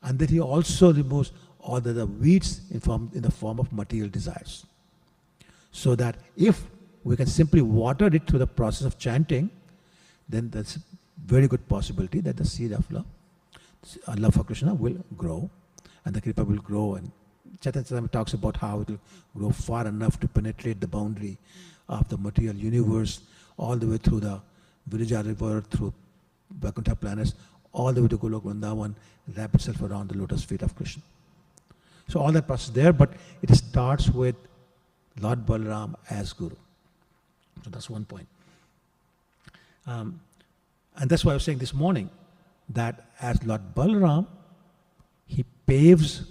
And then he also removes all the weeds in the form of material desires. So that if we can simply water it through the process of chanting, then there's a very good possibility that the seed of love for Krishna will grow, and the Kripa will grow. And Chaitanya talks about how it will grow far enough to penetrate the boundary of the material universe, all the way through the Virija river, through Vaikuntha planets, all the way to Golok Vrindavan, wrap itself around the lotus feet of Krishna. So all that process there, but it starts with Lord Balaram as Guru. So that's one point. And that's why I was saying this morning that as Lord Balaram, he paves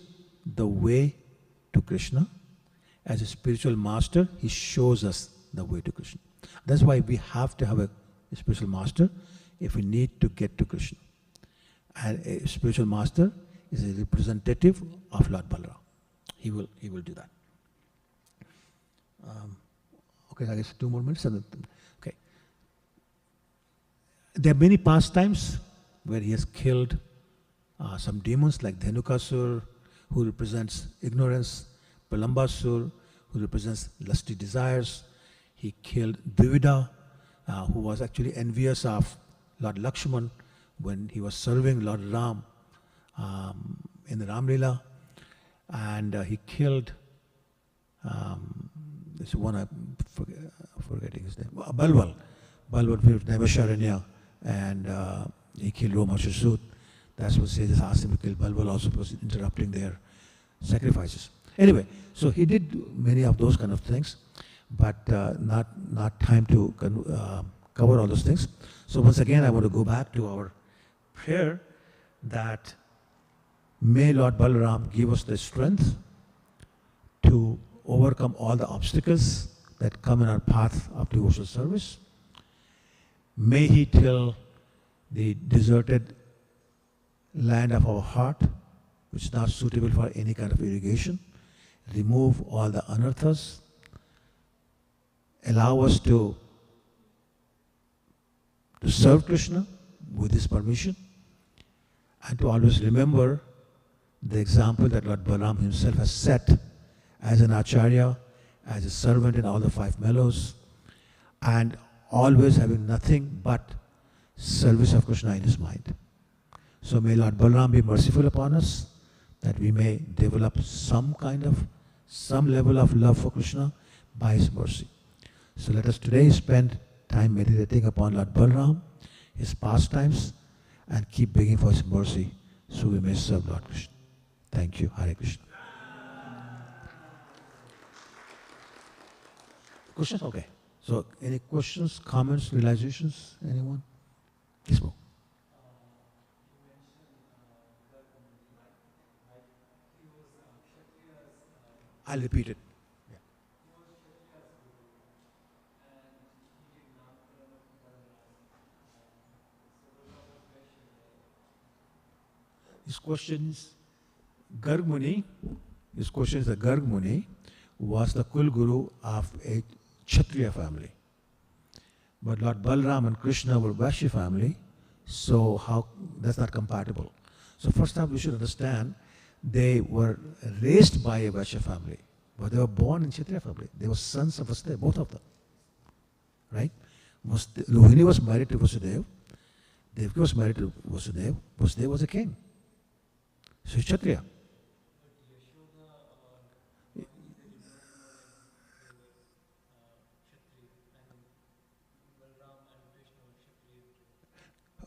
the way to Krishna. As a spiritual master, he shows us the way to Krishna. That's why we have to have a spiritual master if we need to get to Krishna. And a spiritual master is a representative of Lord Balaram. He will do that. Okay, I guess 2 more minutes. Okay. There are many pastimes where he has killed some demons like Dhenukasur, who represents ignorance, Pralambasur, who represents lusty desires. He killed Dvivida, who was actually envious of Lord Lakshman when he was serving Lord Ram in the Ram Leela. And he killed, this one I'm forgetting his name, Balwal with Naimisharanya, and he killed Romashasut. That's what says, asked him to kill Balwal also because interrupting their sacrifices. Anyway, so he did many of those kind of things, but not time to cover all those things. So once again, I want to go back to our prayer that may Lord Balaram give us the strength to overcome all the obstacles that come in our path of devotional service. May he till the deserted land of our heart, which is not suitable for any kind of irrigation, remove all the anarthas, allow us to serve Krishna with his permission, and to always remember the example that Lord Balaram himself has set as an acharya, as a servant in all the 5 mellows, and always having nothing but service of Krishna in his mind. So may Lord Balaram be merciful upon us, that we may develop some level of love for Krishna by his mercy. So let us today spend time meditating upon Lord Balaram, his pastimes, and keep begging for his mercy so we may serve Lord Krishna. Thank you. Hare Krishna. Questions? Okay. So any questions, comments, realizations? Anyone? Yes, bro. I'll repeat it. Yeah. His question is, Garg Muni, his question is that Garg Muni was the Kul Guru of a Kshatriya family. But Lord Balaram and Krishna were Vaishya family, so how that's not compatible. So first off, we should understand they were raised by a Vaishya family, but they were born in Kshatriya family. They were sons of Vasudeva, both of them. Right? Lohini was married to Vasudeva. Devaki was married to Vasudeva. Vasudeva was a king. So he's Kshatriya.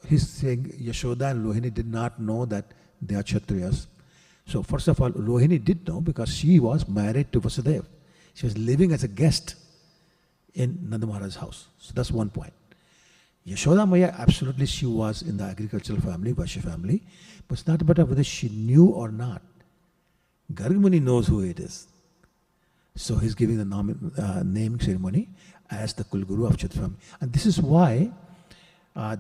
He's saying Yashoda and Lohini did not know that they are Kshatriyas. So first of all, Lohini did know because she was married to Vasudeva. She was living as a guest in Nanda Maharaj's house. So that's one point. Yashoda Maya, absolutely she was in the agricultural family, Vaishya family, but it's not about whether she knew or not. Garg Muni knows who it is. So he's giving the naming ceremony as the Kulguru of Kshatriya family. And this is why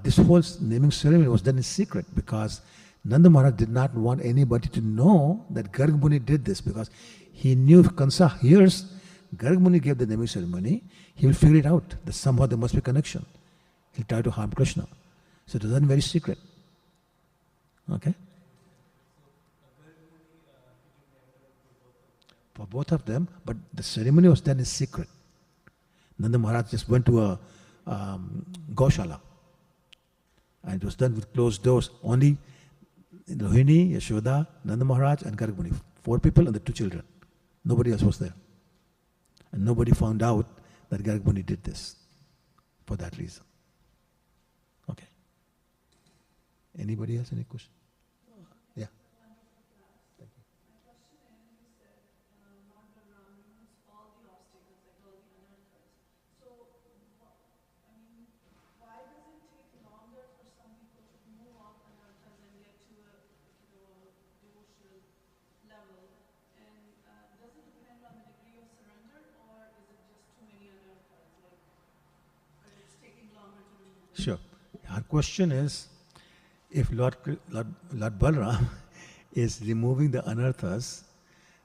this whole naming ceremony was done in secret, because Nanda Maharaj did not want anybody to know that Garg Muni did this, because he knew if Kansa hears Garg Muni gave the naming ceremony, he will figure it out that somehow there must be a connection. He'll try to harm Krishna. So it was done very secret. Okay? For both of them, but the ceremony was done in secret. Nanda Maharaj just went to a Gaushala. And it was done with closed doors. Only Lohini, Yashoda, Nanda Maharaj, and Garg Muni. 4 people and the 2 children. Nobody else was there. And nobody found out that Garg Muni did this for that reason. Okay. Anybody else? Any question? Yeah. Thank you. question is, if Lord Balram is removing the anarthas,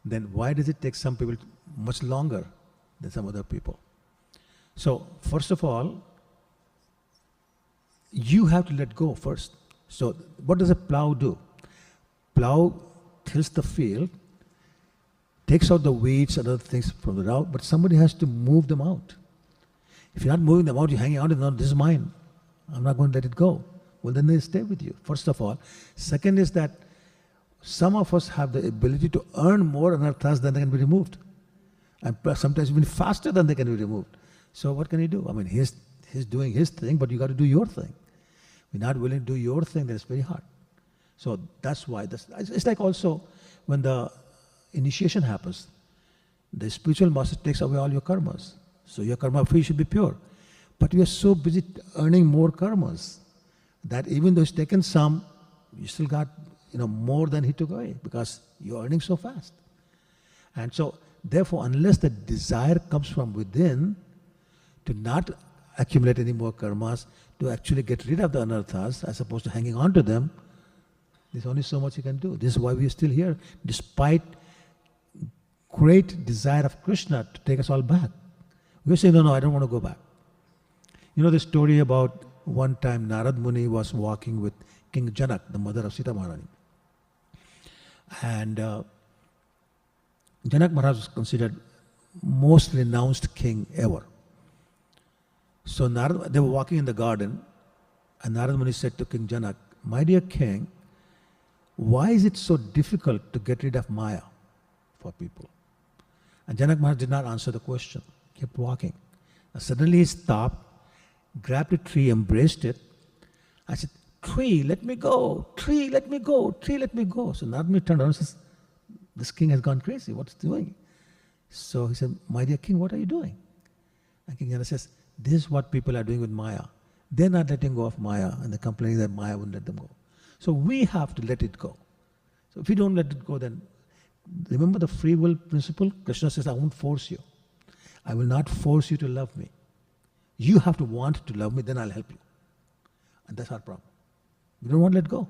then why does it take some people much longer than some other people? So, first of all, you have to let go first. So, what does a plow do? Plow tills the field, takes out the weeds and other things from the route, but somebody has to move them out. If you're not moving them out, you're hanging out and not, this is mine. I'm not going to let it go. Well, then they stay with you, first of all. Second is that some of us have the ability to earn more anarthas than they can be removed. And sometimes even faster than they can be removed. So what can he do? I mean, he's doing his thing, but you got to do your thing. If you're not willing to do your thing, then it's very hard. So that's why. It's like also when the initiation happens, the spiritual master takes away all your karmas. So your karma free should be pure. But we are so busy earning more karmas that even though he's taken some, you still got more than he took away because you're earning so fast. And so therefore, unless the desire comes from within to not accumulate any more karmas, to actually get rid of the anarthas as opposed to hanging on to them, there's only so much you can do. This is why we are still here, despite great desire of Krishna to take us all back. We're saying, no, I don't want to go back. You know the story about one time Narad Muni was walking with King Janak, the mother of Sita Maharani. And Janak Maharaj was considered most renounced king ever. So they were walking in the garden, and Narad Muni said to King Janak, "My dear king, why is it so difficult to get rid of Maya for people?" And Janak Maharaj did not answer the question, kept walking. And suddenly he stopped, grabbed a tree, embraced it. I said, "Tree, let me go. Tree, let me go. Tree, let me go." So Narad Muni turned around and says, "This king has gone crazy. What's he doing?" So he said, "My dear king, what are you doing?" And King Janak says, "This is what people are doing with Maya. They're not letting go of Maya, and they're complaining that Maya won't let them go. So we have to let it go. So if we don't let it go, then remember the free will principle? Krishna says, I won't force you. I will not force you to love me. You have to want to love me, then I'll help you." And that's our problem. We don't want to let go.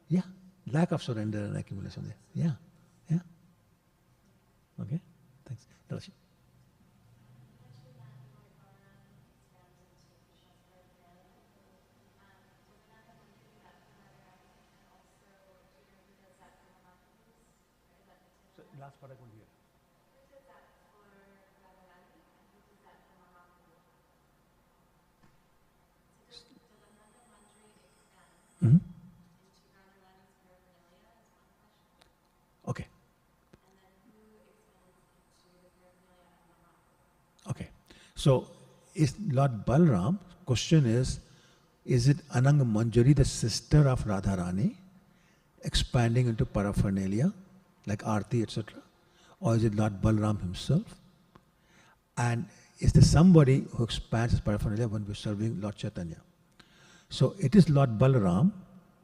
Yeah, lack of surrender and accumulation. Yeah, yeah. Okay, thanks. Darshan. So last part I couldn't hear. Mm-hmm. Okay. Okay. So is Lord Balram, question is it Anang Manjari, the sister of Radharani, expanding into paraphernalia, like Aarti, etc.? Or is it Lord Balram himself? And is there somebody who expands his paraphernalia when we're serving Lord Chaitanya? So it is Lord Balaram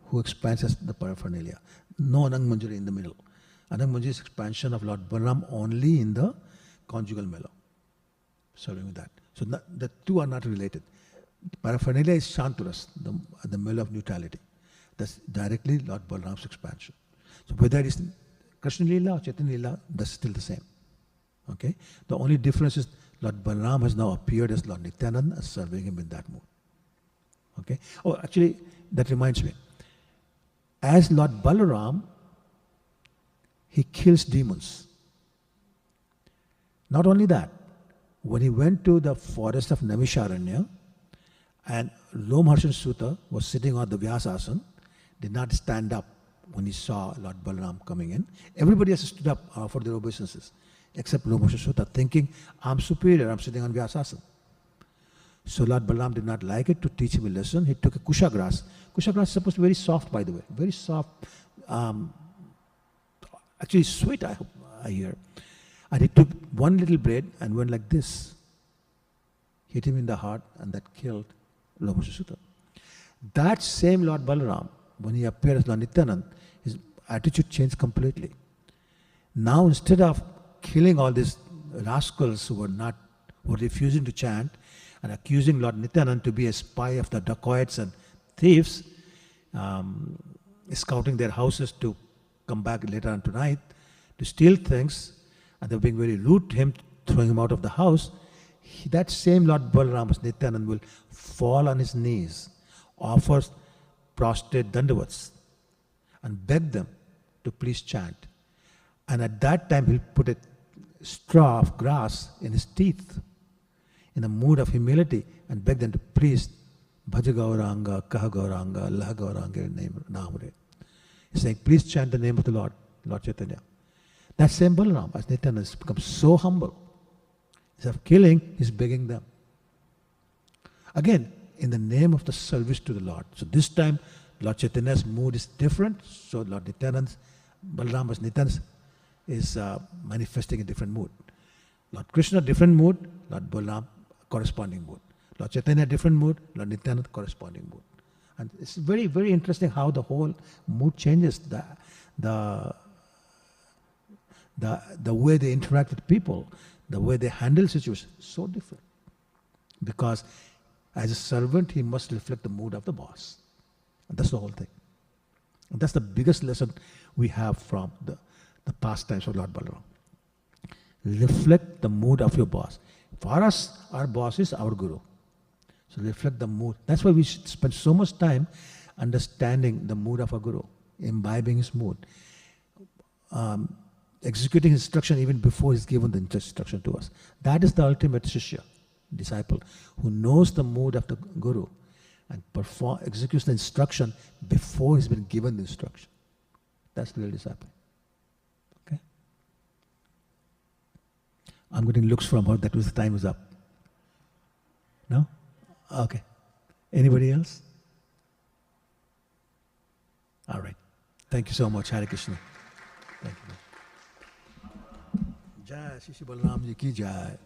who expands the paraphernalia. No Anang Manjari in the middle. Anang Manjari is expansion of Lord Balaram only in the conjugal mellow. Serving with that. So the two are not related. Paraphernalia is Shanturas, the mellow of neutrality. That's directly Lord Balaram's expansion. So whether it is Krishna Leela or Chaitanya Leela, that's still the same. Okay? The only difference is Lord Balaram has now appeared as Lord Nityananda and serving him in that mood. Okay? Oh, actually, that reminds me. As Lord Balaram, he kills demons. Not only that, when he went to the forest of Namisharanya and Lomharshan Sutta was sitting on the Vyasasana, did not stand up when he saw Lord Balaram coming in. Everybody else stood up for their obeisances, except Lomharshan Sutta, thinking, I'm superior, I'm sitting on Vyasasana. So Lord Balaram did not like it. To teach him a lesson, he took a kusha grass. Kusha grass is supposed to be very soft, by the way. Very soft. Actually sweet, I hear. And he took one little blade and went like this. Hit him in the heart, and that killed Lomharshan Sutta. That same Lord Balaram, when he appeared as Lord Nityanand, his attitude changed completely. Now instead of killing all these rascals who were refusing to chant, and accusing Lord Nityanand to be a spy of the dacoits and thieves, scouting their houses to come back later on tonight to steal things, and they're being very rude to him, throwing him out of the house. That same Lord Balaram, Nityanand, will fall on his knees, offer prostrate dandavats, and beg them to please chant. And at that time, he'll put a straw of grass in his teeth in a mood of humility and beg them to please Bhaja Gauranga, Kaha Gauranga, Laha Gauranga, Namre. He's saying, please chant the name of the Lord, Lord Chaitanya. That same Balaram, as Nityananda, has become so humble. Instead of killing, he's begging them. Again, in the name of the service to the Lord. So this time, Lord Chaitanya's mood is different. So Lord Nityanand's, Balarama's Nityanand is manifesting a different mood. Lord Krishna, different mood. Lord Balaram, corresponding mood. Lord Chaitanya, different mood. Lord Nityanand, corresponding mood. And it's very, very interesting how the whole mood changes. The way they interact with people, the way they handle situations, so different. Because as a servant, he must reflect the mood of the boss. And that's the whole thing. And that's the biggest lesson we have from the pastimes of Lord Balaram. Reflect the mood of your boss. For us, our boss is our guru. So reflect the mood. That's why we should spend so much time understanding the mood of our guru, imbibing his mood, executing instruction even before he's given the instruction to us. That is the ultimate shishya, disciple, who knows the mood of the guru and executes the instruction before he's been given the instruction. That's the real disciple. Okay? I'm getting looks from her that the time is up. No? Okay. Anybody else? All right. Thank you so much, Hare Krishna. Thank you. Jai Shri Balaram Ji ki jai.